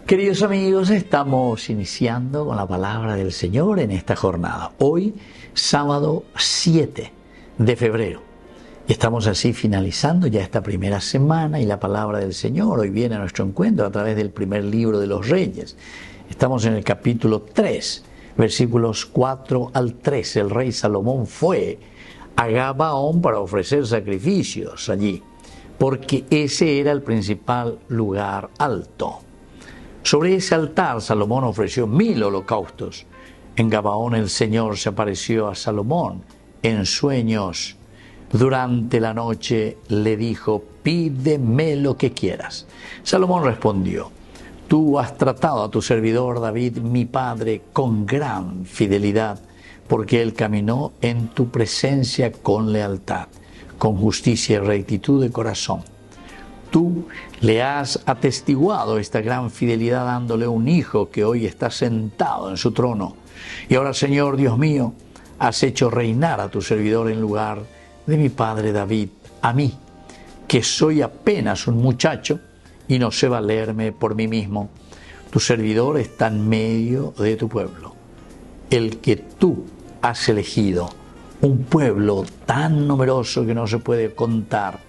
Queridos amigos, estamos iniciando con la palabra del Señor en esta jornada. Hoy, sábado 7 de febrero. Y estamos así finalizando ya esta primera semana y la palabra del Señor hoy viene a nuestro encuentro a través del primer libro de los Reyes. Estamos en el capítulo 3, versículos 4 al 13. El rey Salomón fue a Gabaón para ofrecer sacrificios allí, porque ese era el principal lugar alto. Sobre ese altar Salomón ofreció 1000 holocaustos. En Gabaón el Señor se apareció a Salomón en sueños. Durante la noche le dijo: pídeme lo que quieras. Salomón respondió: tú has tratado a tu servidor David, mi padre, con gran fidelidad, porque él caminó en tu presencia con lealtad, con justicia y rectitud de corazón. Tú le has atestiguado esta gran fidelidad dándole un hijo que hoy está sentado en su trono. Y ahora, Señor Dios mío, has hecho reinar a tu servidor en lugar de mi padre David, a mí, que soy apenas un muchacho y no sé valerme por mí mismo. Tu servidor está en medio de tu pueblo, el que tú has elegido, un pueblo tan numeroso que no se puede contar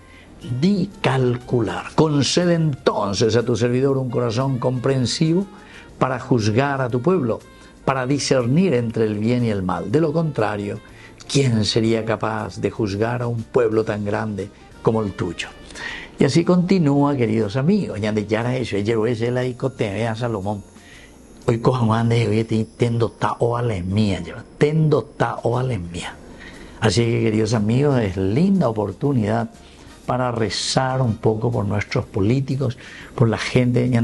ni calcular. Concede entonces a tu servidor un corazón comprensivo para juzgar a tu pueblo, para discernir entre el bien y el mal. De lo contrario, ¿quién sería capaz de juzgar a un pueblo tan grande como el tuyo? Y así continúa, queridos amigos. Salomón. Hoy Así que, queridos amigos, es linda oportunidad para rezar un poco por nuestros políticos, por la gente ya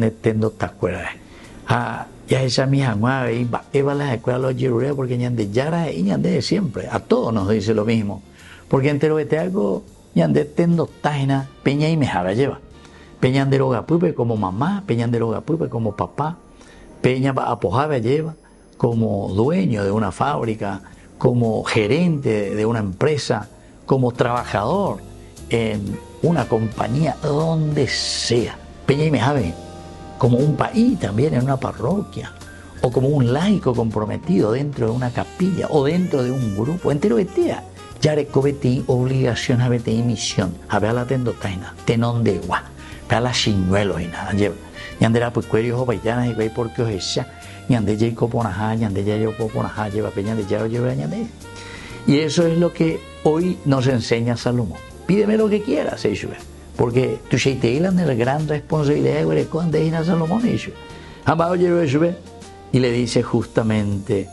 esa mi eva las escuelas los yerure porque ñande yara y ñande siempre a todos nos dice lo mismo, porque entero este algo ñande tendo taina peña y mejara lleva peñandero gapupe como mamá, peñandero gapupe como papá, peña apojaba lleva como dueño de una fábrica, como gerente de una empresa, como trabajador en una compañía, donde sea. Peña y Mejave, como un país también en una parroquia, o como un laico comprometido dentro de una capilla, o dentro de un grupo, entero betea. Ya recobetí obligación a vete y misión, a ver la tendotaina, tenón de gua, a la chiñuelos y nada, lleva. Ñandera pues cuerios o paillanas y güey porque os echa, ñande ya y coponajá, ñande ya yo coponajá, lleva peña de ya o lleva ñande. Y eso es lo que hoy nos enseña Salomón. Pídeme lo que quieras, porque tú tienes la gran responsabilidad de Salomón. Y le dice justamente: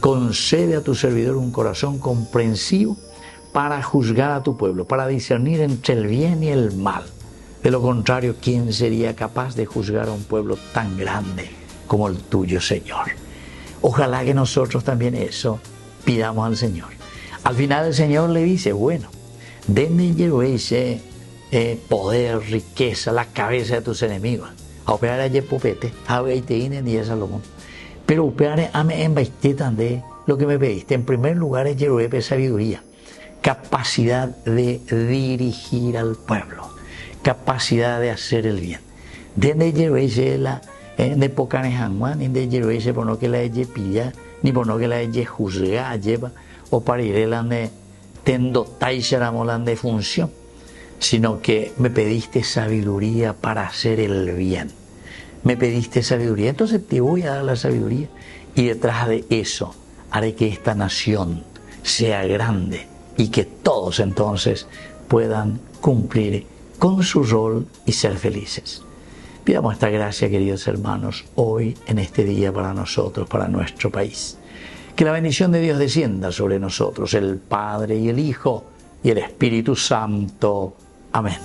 concede a tu servidor un corazón comprensivo para juzgar a tu pueblo, para discernir entre el bien y el mal. De lo contrario, ¿quién sería capaz de juzgar a un pueblo tan grande como el tuyo, Señor? Ojalá que nosotros también eso pidamos al Señor. Al final el Señor le dice: bueno, denme ese poder, riqueza, la cabeza de tus enemigos. A operar allí pupete, a veiteinen y a Salomón. Pero operar a me embaiste también lo que me pediste. En primer lugar es Jeruepe sabiduría, capacidad de dirigir al pueblo, capacidad de hacer el bien. Denme Jeruepe la de pocanes hanguan, ni de Jeruepe por no que la ella pilla, ni por no que la ella juzga, lleva, o para ir de tendo taisaramolan de función, sino que me pediste sabiduría para hacer el bien. Me pediste sabiduría, entonces te voy a dar la sabiduría, y detrás de eso haré que esta nación sea grande y que todos entonces puedan cumplir con su rol y ser felices. Pidamos esta gracia, queridos hermanos, hoy en este día para nosotros, para nuestro país. Que la bendición de Dios descienda sobre nosotros, el Padre y el Hijo y el Espíritu Santo. Amén.